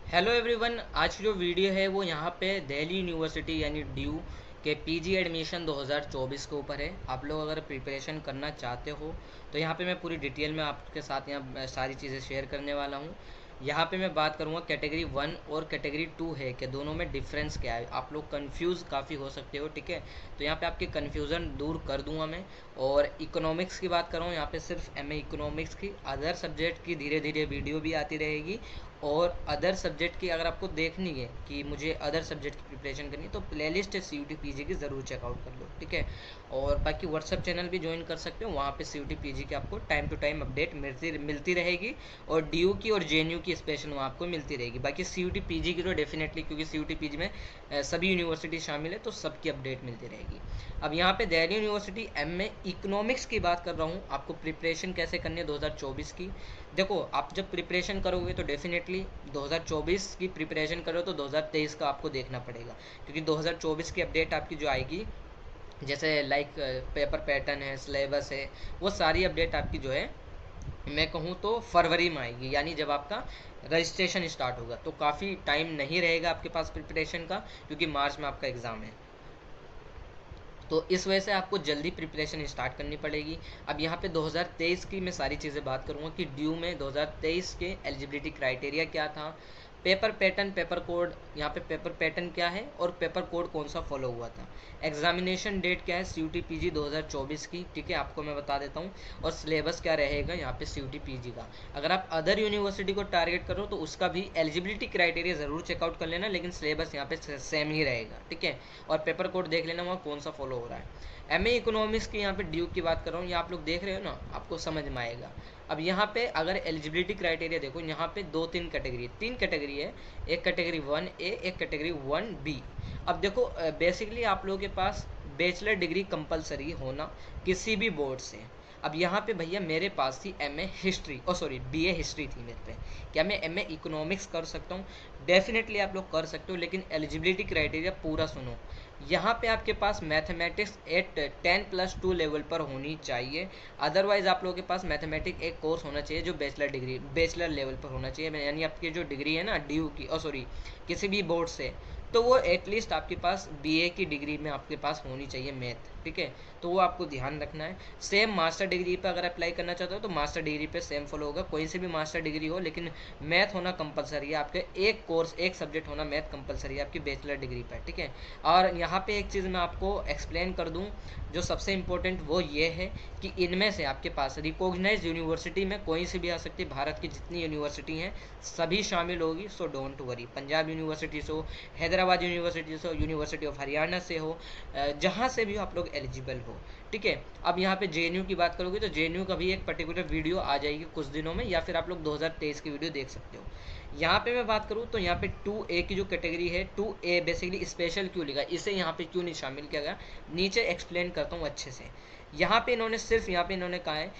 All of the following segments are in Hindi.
Hello everyone. आज की जो वीडियो है वो यहाँ पे दिल्ली यूनिवर्सिटी यानी ड्यू के पीजी एडमिशन 2024 के ऊपर है। आप लोग अगर प्रिपरेशन करना चाहते हो तो यहाँ पे मैं पूरी डिटेल में आपके साथ यहाँ सारी चीज़ें शेयर करने वाला हूँ। यहाँ पे मैं बात करूँगा कैटेगरी 1 और कैटेगरी 2 है कि दोनों में डिफरेंस क्या है। आप लोग कंफ्यूज काफ़ी हो सकते हो, ठीक है। तो यहाँ पे आपके कन्फ्यूज़न दूर कर दूंगा मैं। और इकोनॉमिक्स की बात करूँ, यहाँ पे सिर्फ एमए इकोनॉमिक्स की, अदर सब्जेक्ट की धीरे धीरे वीडियो भी आती रहेगी। और अदर सब्जेक्ट की अगर आपको देखनी है कि मुझे अदर सब्जेक्ट की प्रिपरेशन करनी है तो प्लेलिस्ट है सी यू टी पी जी की, ज़रूर चेकआउट कर लो, ठीक है। और बाकी व्हाट्सअप चैनल भी ज्वाइन कर सकते हो, वहाँ पे सी यू टी पी जी की आपको टाइम टू टाइम अपडेट मिलती रहेगी। और डी यू की और जे एन यू की स्पेशल वहाँ आपको मिलती रहेगी। बाकी सी यू टी पी जी की तो डेफिनेटली, क्योंकि सी यू टी पी जी में सभी यूनिवर्सिटी शामिल है तो सबकी अपडेट मिलती रहेगी। अब यहाँ पे Delhi university M A economics की बात कर रहा हूँ, आपको प्रिपरेशन कैसे करनी है 2024 की। देखो, आप जब प्रिपरेशन करोगे तो डेफिनेटली 2024 की प्रिपरेशन करो तो 2023 का आपको देखना पड़ेगा, क्योंकि 2024 की अपडेट आपकी जो आएगी, जैसे लाइक पेपर पैटर्न है, सिलेबस है, वो सारी अपडेट आपकी जो है मैं कहूँ तो फरवरी में आएगी, यानी जब आपका रजिस्ट्रेशन स्टार्ट होगा। तो काफ़ी टाइम नहीं रहेगा आपके पास प्रिपरेशन का, क्योंकि मार्च में आपका एग्ज़ाम है। तो इस वजह से आपको जल्दी प्रिपरेशन स्टार्ट करनी पड़ेगी। अब यहाँ पे 2023 की मैं सारी चीज़ें बात करूँगा कि ड्यू में 2023 के एलिजिबिलिटी क्राइटेरिया क्या था, पेपर पैटर्न, पेपर कोड, यहाँ पे पेपर पैटर्न क्या है और पेपर कोड कौन सा फॉलो हुआ था, एग्जामिनेशन डेट क्या है सी यू टी पी जी 2024 की, ठीक है, आपको मैं बता देता हूँ। और सिलेबस क्या रहेगा यहाँ पे सी यू टी पी जी का। अगर आप अदर यूनिवर्सिटी को टारगेट करो तो उसका भी एलिजिबिलिटी क्राइटेरिया ज़रूर चेकआउट कर लेना, लेकिन सिलेबस यहाँ पे सेम ही रहेगा, ठीक है। और पेपर कोड देख लेना वहाँ कौन सा फॉलो हो रहा है। एम ए इकोनॉमिक्स की यहाँ पे ड्यू की बात कर रहा हूँ, ये आप लोग देख रहे हो ना, आपको समझ में आएगा। अब यहाँ पे अगर एलिजिबिलिटी क्राइटेरिया देखो, यहाँ पे तीन कैटेगरी है। एक कैटेगरी 1A, एक कैटेगरी 1B। अब देखो, बेसिकली आप लोगों के पास बैचलर डिग्री कंपलसरी होना किसी भी बोर्ड से। अब यहाँ पे भैया मेरे पास थी M A history, oh sorry BA history थी मेरे पे। क्या मैं एम ए इकोनॉमिक्स कर सकता हूँ? डेफिनेटली आप लोग कर सकते हो, लेकिन एलिजिबिलिटी क्राइटेरिया पूरा सुनो। यहाँ पे आपके पास मैथमेटिक्स एट 10+2 लेवल पर होनी चाहिए। अदरवाइज आप लोगों के पास मैथमेटिक्स एक कोर्स होना चाहिए जो बैचलर लेवल पर होना चाहिए, यानी आपकी जो डिग्री है ना ड्यू की, ओ सॉरी किसी भी बोर्ड से, तो वो एटलीस्ट आपके पास BA की डिग्री में आपके पास होनी चाहिए मैथ, ठीक है। तो वो आपको ध्यान रखना है। सेम मास्टर डिग्री पे अगर अप्लाई करना चाहते हो तो मास्टर डिग्री पे सेम फॉलो होगा, कोई से भी मास्टर डिग्री हो, लेकिन मैथ होना कंपलसरी है आपके। एक कोर्स, एक सब्जेक्ट होना मैथ कंपलसरी है आपकी बैचलर डिग्री पर, ठीक है। और यहाँ पे एक चीज़ मैं आपको एक्सप्लेन कर दूँ, जो सबसे इम्पोर्टेंट वो ये है कि इनमें से आपके पास रिकॉग्नाइज यूनिवर्सिटी में कोई से भी आ सकती है। भारत की जितनी यूनिवर्सिटी हैं सभी शामिल होगी, so don't worry. Punjab university से हो, हैदराबाद यूनिवर्सिटी से हो, यूनिवर्सिटी ऑफ हरियाणा से हो, जहाँ से भी आप लोग एलिजिबल हो, ठीक है। अब यहाँ पे JNU की बात करोगे तो JNU का भी एक पर्टिकुलर वीडियो आ जाएगी कुछ दिनों में, या फिर आप लोग 2023 की वीडियो देख सकते हो। यहाँ पे मैं बात करूँ तो यहाँ पे 2A की जो कैटेगरी है, 2A बेसिकली स्पेशल क्यों लिखा, इसे यहाँ पे क्यों नहीं शामिल किया गया, नीचे एक्सप्लेन करता हूँ अच्छे से। यहाँ पे इन्होंने सिर्फ यहाँ पे इन्होंने कहा है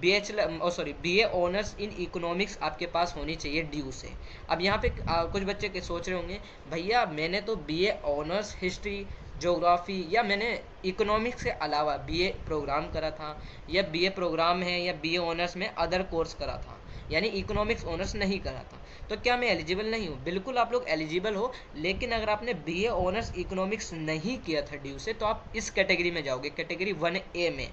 BA ऑनर्स इन इकोनॉमिक्स आपके पास होनी चाहिए ड्यू से। अब यहाँ पे कुछ बच्चे के सोच रहे होंगे, भैया मैंने तो BA ऑनर्स हिस्ट्री, ज्योग्राफी, या मैंने इकोनॉमिक्स के अलावा BA प्रोग्राम करा था, या BA प्रोग्राम है, या BA ऑनर्स में अदर कोर्स करा था, यानी इकोनॉमिक्स ऑनर्स नहीं करा था, तो क्या मैं एलिजिबल नहीं हूँ? बिल्कुल आप लोग एलिजिबल हो, लेकिन अगर आपने BA ऑनर्स इकोनॉमिक्स नहीं किया था ड्यू से तो आप इस कैटेगरी में जाओगे, कैटेगरी 1A में,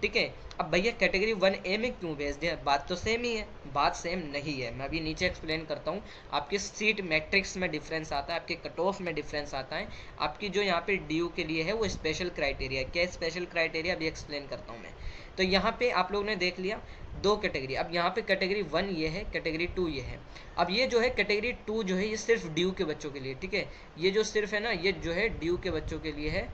ठीक है। अब भैया कैटेगरी 1A में क्यों भेज दिया? बात तो सेम ही है। बात सेम नहीं है, मैं अभी नीचे एक्सप्लेन करता हूँ। आपके सीट मैट्रिक्स में डिफरेंस आता है, आपके कट ऑफ में डिफरेंस आता है। आपकी जो यहाँ पे ड्यू के लिए है वो स्पेशल क्राइटेरिया, क्या स्पेशल क्राइटेरिया अभी एक्सप्लेन करता हूँ मैं। तो यहाँ पे आप लोगों ने देख लिया दो कैटेगरी। अब यहाँ पे कैटेगरी 1 ये है, कैटेगरी 2 ये है। अब ये जो है कैटेगरी 2 जो है ये सिर्फ ड्यू के बच्चों के लिए, ठीक है। ये जो सिर्फ है ना, ये जो है ड्यू के बच्चों के लिए है,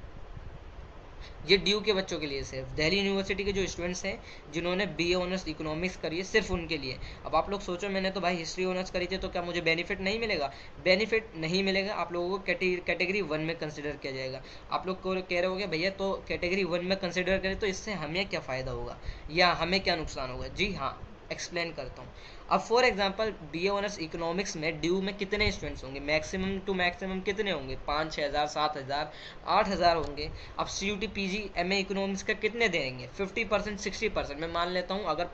ये ड्यू के बच्चों के लिए, सिर्फ दिल्ली यूनिवर्सिटी के जो स्टूडेंट्स हैं जिन्होंने BA ऑनर्स इकोनॉमिक्स करी है, सिर्फ उनके लिए। अब आप लोग सोचो, मैंने तो भाई हिस्ट्री ऑनर्स करी थी, तो क्या मुझे बेनिफिट नहीं मिलेगा? बेनिफिट नहीं मिलेगा, आप लोगों को कैटेगरी 1 में कंसिडर किया जाएगा। आप लोग को कह रहे होगे भैया तो कैटेगरी 1 में कंसिडर करें तो इससे हमें क्या फ़ायदा होगा या हमें क्या नुकसान होगा? जी हाँ, एक्सप्लेन करता हूँ। अब for example BA honours economics में ड्यू में कितने स्टूडेंट्स होंगे, मैक्सिमम टू मैक्सिमम कितने होंगे, 5-6 हज़ार, 7 हज़ार, 8 हज़ार होंगे। अब CUT PG MA इकोनॉमिक्स का कितने देंगे, 50%, 60%। मैं मान लेता हूँ अगर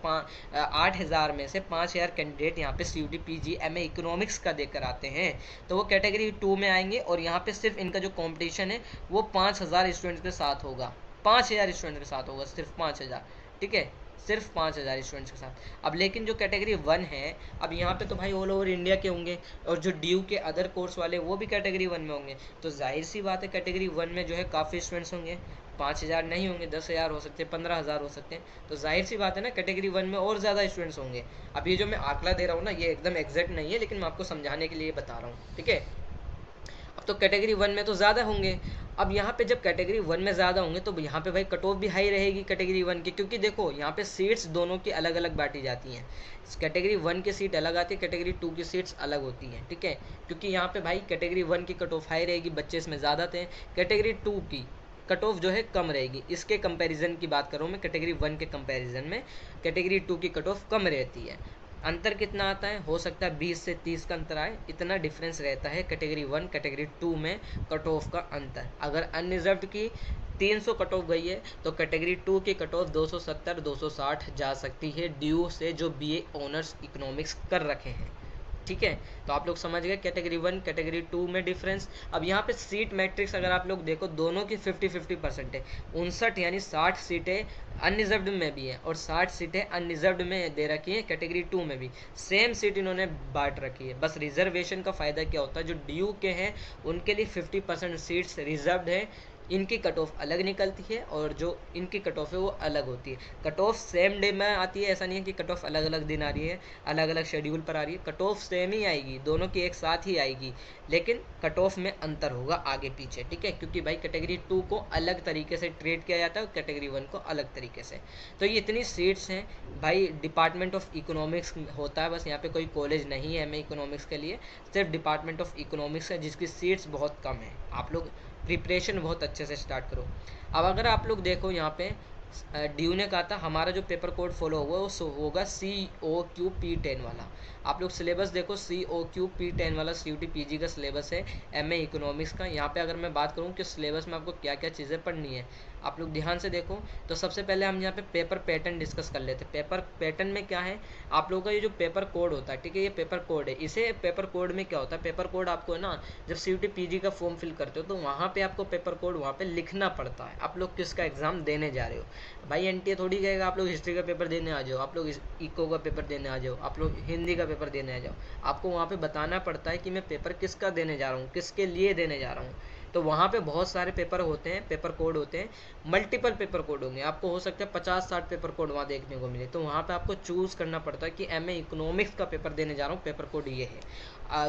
8 हज़ार में से 5 हज़ार कैंडिडेट यहाँ पे CUT PG MA इकोनॉमिक्स का देकर आते हैं तो वो कैटेगरी 2 में आएंगे, और यहाँ पे सिर्फ इनका जो कॉम्पिटिशन है वो 5 हज़ार स्टूडेंट्स के साथ होगा, 5 हज़ार स्टूडेंट के साथ होगा, सिर्फ 5 हज़ार, ठीक है, सिर्फ 5 हज़ार स्टूडेंट्स के साथ। अब लेकिन जो कैटेगरी 1 है, अब यहाँ पे तो भाई ऑल ओवर इंडिया के होंगे, और जो ड्यू के अदर कोर्स वाले वो भी कैटेगरी 1 में होंगे, तो जाहिर सी बात है कैटेगरी 1 में जो है काफ़ी स्टूडेंट्स होंगे, 5 हज़ार नहीं होंगे, 10 हज़ार हो सकते हैं, 15 हज़ार हो सकते हैं, तो जाहिर सी बात है ना कैटेगरी 1 में और ज़्यादा स्टूडेंट्स होंगे। अब ये जो मैं आंकड़ा दे रहा हूँ ना, ये एकदम एग्जैक्ट नहीं है, लेकिन मैं आपको समझाने के लिए बता रहा हूँ, ठीक है। अब तो कैटेगरी 1 में तो ज़्यादा होंगे। अब यहाँ पे जब कैटेगरी 1 में ज़्यादा होंगे तो यहाँ पे भाई कट ऑफ भी हाई रहेगी कैटेगरी 1 की, क्योंकि देखो यहाँ पे सीट्स दोनों की अलग अलग बांटी जाती हैं। कैटेगरी 1 की सीट अलग आती है, कैटेगरी 2 की सीट्स अलग होती हैं, ठीक है, क्योंकि यहाँ पे भाई कैटेगरी 1 की कट ऑफ हाई रहेगी, बच्चे इसमें ज़्यादा थे। कैटेगरी 2 की कट ऑफ जो है कम रहेगी, इसके कंपैरिजन की बात करूँ मैं, कैटेगरी 1 के कंपैरिजन में कैटेगरी 2 की कट ऑफ कम रहती है। अंतर कितना आता है, हो सकता है 20 से 30 का अंतर आए, इतना डिफरेंस रहता है कैटेगरी 1 कैटेगरी 2 में कट ऑफ का अंतर। अगर अनरिजर्व्ड की 300 कट ऑफ गई है तो कैटेगरी 2 की कट ऑफ 270 260 जा सकती है, ड्यू से जो BA ऑनर्स इकोनॉमिक्स कर रखे हैं, ठीक है। तो आप लोग समझ गए कैटेगरी 1 कैटेगरी 2 में डिफरेंस। अब यहाँ पे सीट मैट्रिक्स अगर आप लोग देखो, दोनों की 50-50% है, 59 यानी 60 सीटें अनरिजर्व्ड में भी है और 60 सीटें अनरिजर्व्ड में दे रखी है कैटेगरी 2 में भी, सेम सीट इन्होंने बांट रखी है। बस रिजर्वेशन का फ़ायदा क्या होता है, जो ड्यू के हैं उनके लिए 50% सीट्स रिजर्व्ड है, इनकी कट ऑफ अलग निकलती है, और जो इनकी कट ऑफ है वो अलग होती है। कट ऑफ सेम डे में आती है, ऐसा नहीं है कि कट ऑफ अलग अलग दिन आ रही है, अलग अलग शेड्यूल पर आ रही है, कट ऑफ सेम ही आएगी, दोनों की एक साथ ही आएगी, लेकिन कट ऑफ में अंतर होगा आगे पीछे, ठीक है, क्योंकि भाई कैटेगरी 2 को अलग तरीके से ट्रीट किया जाता है और कैटेगरी 1 को अलग तरीके से। तो ये इतनी सीट्स हैं भाई, डिपार्टमेंट ऑफ इकोनॉमिक्स होता है, बस यहाँ पे कोई कॉलेज नहीं है MA इकोनॉमिक्स के लिए, सिर्फ डिपार्टमेंट ऑफ इकोनॉमिक्स है जिसकी सीट्स बहुत कम है। आप लोग प्रिपरेशन बहुत अच्छे से स्टार्ट करो। अब अगर आप लोग देखो यहाँ पे ड्यू ने कहा था हमारा जो पेपर कोड फॉलो होगा वो होगा COQ P10 वाला। आप लोग सिलेबस देखो, COQ P10 वाला CUT PG का सिलेबस है MA इकोनॉमिक्स का। यहाँ पे अगर मैं बात करूँ कि सिलेबस में आपको क्या क्या चीज़ें पढ़नी है, आप लोग ध्यान से देखो। तो सबसे पहले हम यहाँ पे पेपर पैटर्न डिस्कस कर लेते हैं। पेपर पैटर्न में क्या है, आप लोगों का ये जो पेपर कोड होता है, ठीक है, ये पेपर कोड है। इसे पेपर कोड में क्या होता है, पेपर कोड आपको है ना, जब CUT PG का फॉर्म फिल करते हो तो वहाँ पे आपको पेपर कोड वहाँ पे लिखना पड़ता है, आप लोग किसका एग्जाम देने जा रहे हो। भाई NTA थोड़ी कहेगा आप लोग हिस्ट्री का पेपर देने आ जाओ, आप लोग इको का पेपर देने आ जाओ, आप लोग हिंदी का पेपर देने आ जाओ। आपको वहाँ पे बताना पड़ता है कि मैं पेपर किसका देने जा रहा हूँ, किसके लिए देने जा रहा हूँ। तो वहाँ पे बहुत सारे पेपर होते हैं, पेपर कोड होते हैं, मल्टीपल पेपर कोड होंगे, आपको हो सकता है 50-60 पेपर कोड वहाँ देखने को मिले। तो वहाँ पे आपको चूज़ करना पड़ता है कि MA इकोनॉमिक्स का पेपर देने जा रहा हूँ, पेपर कोड ये है।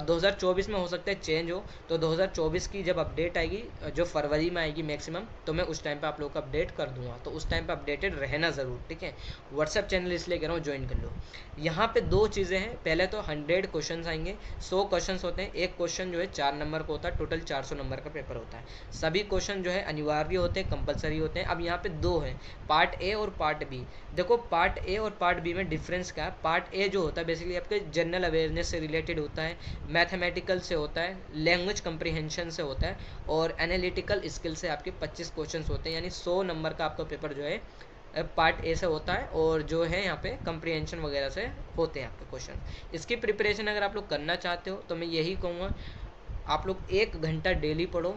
2024 में हो सकता है चेंज हो, तो 2024 की जब अपडेट आएगी, जो फरवरी में आएगी मैक्सिमम, तो मैं उस टाइम पे आप लोग को अपडेट कर दूंगा। तो उस टाइम पे अपडेटेड रहना ज़रूर, ठीक है। व्हाट्सएप चैनल इसलिए कह रहा हूँ ज्वाइन कर लो। यहाँ पे दो चीज़ें हैं, पहले तो 100 क्वेश्चन आएंगे, 100 क्वेश्चन होते हैं। एक क्वेश्चन जो है 4 नंबर का होता है, टोटल 400 नंबर का पेपर होता है। सभी क्वेश्चन जो है अनिवार्य होते हैं, कंपलसरी होते हैं। अब यहाँ पे दो हैं, पार्ट ए और पार्ट बी। देखो पार्ट ए और पार्ट बी में डिफरेंस क्या है। पार्ट ए जो होता है बेसिकली आपके जनरल अवेयरनेस से रिलेटेड होता है, मैथमेटिकल से होता है, लैंग्वेज कंप्रीहेंशन से होता है, और एनालिटिकल स्किल से आपके 25 क्वेश्चन होते हैं। यानी 100 नंबर का आपका पेपर जो है पार्ट ए से होता है, और जो है यहाँ पे कंप्रीहेंशन वगैरह से होते हैं आपके क्वेश्चन। इसकी प्रिपरेशन अगर आप लोग करना चाहते हो तो मैं यही कहूँगा, आप लोग 1 घंटा डेली पढ़ो।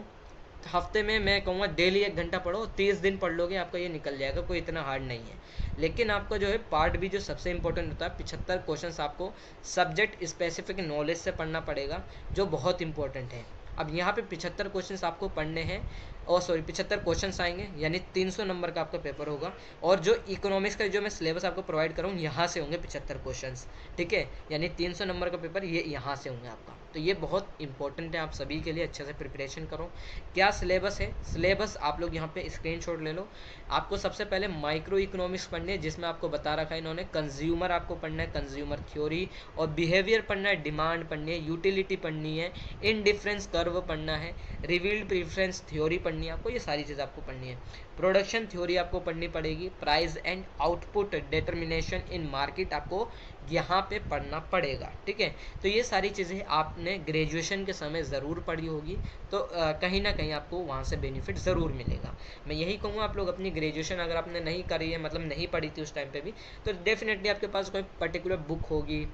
हफ्ते में मैं कहूँगा डेली 1 घंटा पढ़ो, 30 दिन पढ़ लोगे आपका ये निकल जाएगा, कोई इतना हार्ड नहीं है। लेकिन आपका जो है पार्ट बी जो सबसे इंपॉर्टेंट होता है, 75 क्वेश्चंस आपको सब्जेक्ट स्पेसिफिक नॉलेज से पढ़ना पड़ेगा, जो बहुत इंपॉर्टेंट है। अब यहाँ पे 75 क्वेश्चंस आपको पढ़ने हैं, और 75 क्वेश्चंस आएंगे, यानी 300 नंबर का आपका पेपर होगा। और जो इकोनॉमिक्स का जो मैं सिलेबस आपको प्रोवाइड करूँ, यहाँ से होंगे 75 क्वेश्चंस, ठीक है, यानी 300 नंबर का पेपर ये यहाँ से होंगे आपका। तो ये बहुत इंपॉर्टेंट है आप सभी के लिए, अच्छे से प्रिपरेशन करो। क्या सिलेबस है, सिलेबस आप लोग यहाँ पे स्क्रीनशॉट ले लो। आपको सबसे पहले माइक्रो इकोनॉमिक्स पढ़नी है, जिसमें आपको बता रखा है इन्होंने, कंज्यूमर आपको पढ़ना है, कंज्यूमर थ्योरी और बिहेवियर पढ़ना है, डिमांड पढ़नी है, यूटिलिटी पढ़नी है, इनडिफरेंस कर्व पढ़ना है, रिवील्ड प्रेफरेंस थ्योरी पढ़नी है आपको, ये सारी चीज़ आपको पढ़नी है। प्रोडक्शन थ्योरी आपको पढ़नी पड़ेगी, price and output determination in market आपको यहाँ पे पढ़ना पड़ेगा, ठीक है। तो ये सारी चीज़ें आपने ग्रेजुएशन के समय ज़रूर पढ़ी होगी, तो कहीं ना कहीं आपको वहाँ से बेनिफिट ज़रूर मिलेगा। मैं यही कहूँगा आप लोग अपनी ग्रेजुएशन अगर आपने नहीं करी है, मतलब नहीं पढ़ी थी उस टाइम पे भी, तो डेफिनेटली आपके पास कोई पर्टिकुलर बुक होगी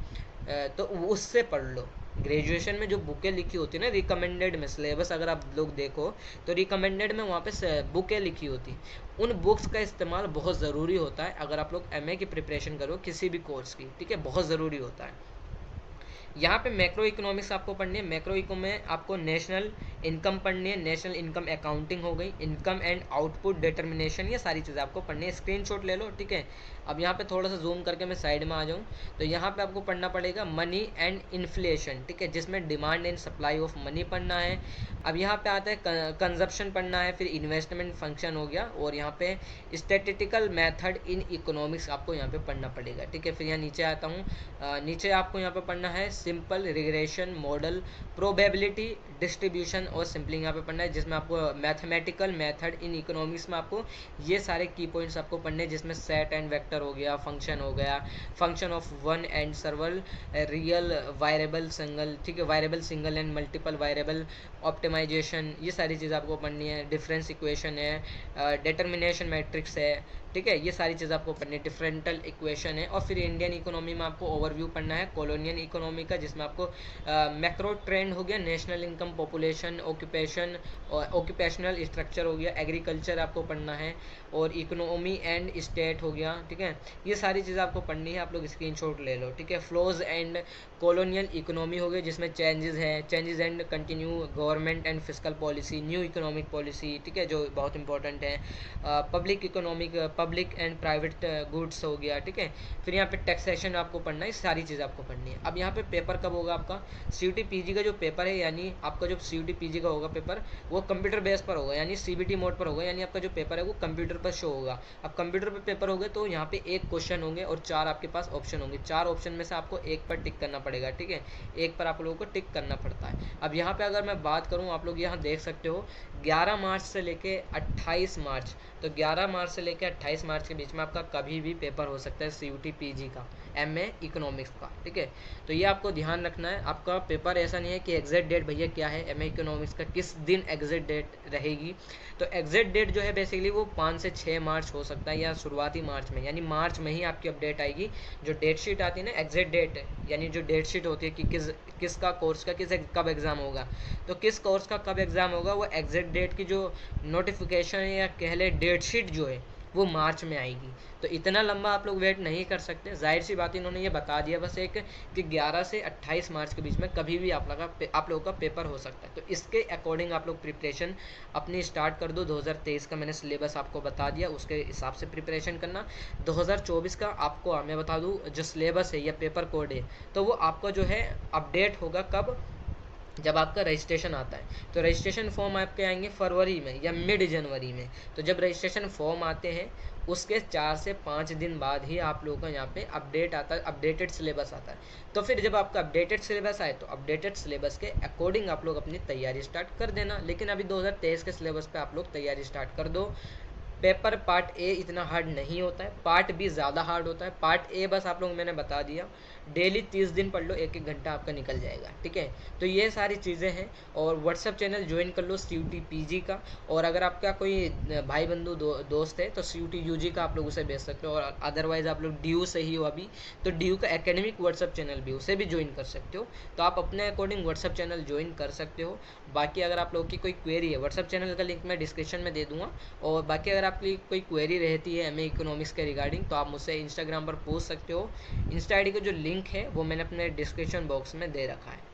तो उससे पढ़ लो। ग्रेजुएशन में जो बुकें लिखी होती है ना रिकमेंडेड में, सिलेबस अगर आप लोग देखो तो रिकमेंडेड में वहाँ पे बुकें लिखी होती, उन बुक्स का इस्तेमाल बहुत ज़रूरी होता है अगर आप लोग एमए की प्रिपरेशन करो किसी भी कोर्स की, ठीक है, बहुत ज़रूरी होता है। यहाँ पे मैक्रो इकोनॉमिक्स आपको पढ़नी है। मैक्रो इको में आपको नेशनल इनकम पढ़नी है, नेशनल इनकम अकाउंटिंग हो गई, इनकम एंड आउटपुट डिटर्मिनेशन, ये सारी चीज़ें आपको पढ़नी है। स्क्रीनशॉट ले लो, ठीक है। अब यहाँ पे थोड़ा सा जूम करके मैं साइड में आ जाऊँ तो यहाँ पे आपको पढ़ना पड़ेगा मनी एंड इन्फ्लेशन, ठीक है, जिसमें demand and supply of money पढ़ना है। अब यहाँ पे आता है कंजप्शन पढ़ना है, फिर इन्वेस्टमेंट फंक्शन हो गया, और यहाँ पे स्टैटिस्टिकल मेथड इन इकोनॉमिक्स आपको यहाँ पे पढ़ना पड़ेगा, ठीक है। फिर यहाँ नीचे आता हूँ, नीचे आपको यहाँ पे पढ़ना है simple regression model, probability distribution और सिंपलिंग यहाँ पे पढ़ना है, जिसमें आपको मैथमेटिकल मेथड इन इकोनॉमिक्स में आपको ये सारे की पॉइंट्स आपको पढ़ने हैं, जिसमें सेट एंड वेक्टर हो गया, फंक्शन हो गया, function of one and several real variable single, ठीक है, variable single and multiple variable optimization, ये सारी चीज़ आपको पढ़नी है। डिफरेंस इक्वेशन है, डिटर्मिनेशन मैट्रिक्स है, ठीक है, ये सारी चीज़ आपको पढ़नी है। डिफरेंटल इक्वेशन है। और फिर इंडियन इकोनॉमी में आपको ओवरव्यू पढ़ना है कॉलोनियल इकोनॉमी का, जिसमें आपको मैक्रो ट्रेंड हो गया, नेशनल इनकम, पॉपुलेशन, ऑक्यूपेशन और ऑक्यूपेशनल स्ट्रक्चर हो गया, एग्रीकल्चर आपको पढ़ना है, और इकोनॉमी एंड स्टेट हो गया, ठीक है। ये सारी चीज़ आपको पढ़नी है, आप लोग स्क्रीनशॉट ले लो, ठीक है। फ्लोज एंड कॉलोनियल इकोनॉमी हो गई, जिसमें चेंजेस है, changes and continue government and fiscal policy, new economic policy, ठीक है, जो बहुत इंपॉर्टेंट है। Public economic, public and private goods हो गया, ठीक है। फिर यहाँ पे टैक्सेशन आपको पढ़ना है, सारी चीज़ आपको पढ़नी है। अब यहाँ पे पेपर कब होगा आपका, सीयूटी पीजी का जो पेपर है, यानी आपका जो सीयूटी पीजी का होगा पेपर, वो कंप्यूटर बेस पर होगा, यानी सीबीटी मोड पर होगा, यानी आपका जो पेपर है वो कंप्यूटर पर शो होगा। अब कंप्यूटर पर पेपर होगा तो यहाँ पे एक क्वेश्चन होंगे और 4 आपके पास ऑप्शन होंगे, 4 ऑप्शन में से आपको एक पर टिक करना पड़ेगा, ठीक है, एक पर आप लोगों को टिक करना पड़ता है। अब यहाँ पे अगर मैं बात करूँ, आप लोग यहाँ देख सकते हो 11 मार्च से लेके 28 मार्च, तो 11 मार्च से लेकर 28 मार्च के बीच में आपका कभी भी पेपर हो सकता है सीयूटी पीजी का, एमए इकोनॉमिक्स का, ठीक है। तो ये आपको ध्यान रखना है, आपका पेपर ऐसा नहीं है कि एग्जैक्ट डेट भैया क्या है एमए इकोनॉमिक्स का, किस दिन एग्जैक्ट डेट रहेगी। तो एग्जैक्ट डेट जो है बेसिकली वो 5 से 6 मार्च हो सकता है, या शुरुआती मार्च में, यानी मार्च में ही आपकी अपडेट आएगी। जो डेट शीट आती है ना, एग्जैक्ट डेट, यानी जो डेट शीट होती है कि किसका कोर्स का कब एग्ज़ाम होगा, तो किस कोर्स का कब एग्ज़ाम होगा, वो एग्जैक्ट डेट की जो नोटिफिकेशन या कह ले डेट शीट जो है वो मार्च में आएगी। तो इतना लंबा आप लोग वेट नहीं कर सकते, जाहिर सी बात इन्होंने ये बता दिया बस एक कि 11 से 28 मार्च के बीच में कभी भी आप लोगों का पेपर हो सकता है। तो इसके अकॉर्डिंग आप लोग प्रिपरेशन अपनी स्टार्ट कर दो। 2023 का मैंने सिलेबस आपको बता दिया, उसके हिसाब से प्रिपरेशन करना। 2024 का आपको मैं बता दूँ जो सिलेबस है या पेपर कोड है, तो वो आपका जो है अपडेट होगा कब, जब आपका रजिस्ट्रेशन आता है। तो रजिस्ट्रेशन फॉर्म आपके आएंगे फरवरी में या मिड जनवरी में। तो जब रजिस्ट्रेशन फॉर्म आते हैं उसके 4 से 5 दिन बाद ही आप लोगों का यहाँ पे अपडेट आता है, अपडेटेड सिलेबस आता है। तो फिर जब आपका अपडेटेड सिलेबस आए तो अपडेटेड सिलेबस के अकॉर्डिंग आप लोग अपनी तैयारी स्टार्ट कर देना। लेकिन अभी 2023 के सिलेबस पे आप लोग तैयारी स्टार्ट कर दो। पेपर पार्ट ए इतना हार्ड नहीं होता है, पार्ट बी ज़्यादा हार्ड होता है। पार्ट ए बस आप लोग मैंने बता दिया, डेली 30 दिन पढ़ लो, 1-1 घंटा आपका निकल जाएगा, ठीक है। तो ये सारी चीज़ें हैं। और व्हाट्सअप चैनल ज्वाइन कर लो सीयूटी पीजी का, और अगर आपका कोई भाई बंधु दोस्त है तो सीयूटी यूजी का आप लोग उसे भेज सकते हो। और अदरवाइज़ आप लोग ड्यू से ही हो अभी, तो ड्यू का एकेडमिक व्हाट्सअप चैनल भी, उसे भी ज्वाइन कर सकते हो। तो आप अपने अकॉर्डिंग व्हाट्सअप चैनल ज्वाइन कर सकते हो। बाकी अगर आप लोगों की कोई क्वेरी है, व्हाट्सअप चैनल का लिंक मैं डिस्क्रिप्शन में दे दूँगा। और बाकी अगर आपकी कोई क्वेरी रहती है एमए इकोनॉमिक्स के रिगार्डिंग, तो आप मुझसे इंस्टाग्राम पर पूछ सकते हो। इंस्टा आईडी का जो लिंक है वो मैंने अपने डिस्क्रिप्शन बॉक्स में दे रखा है।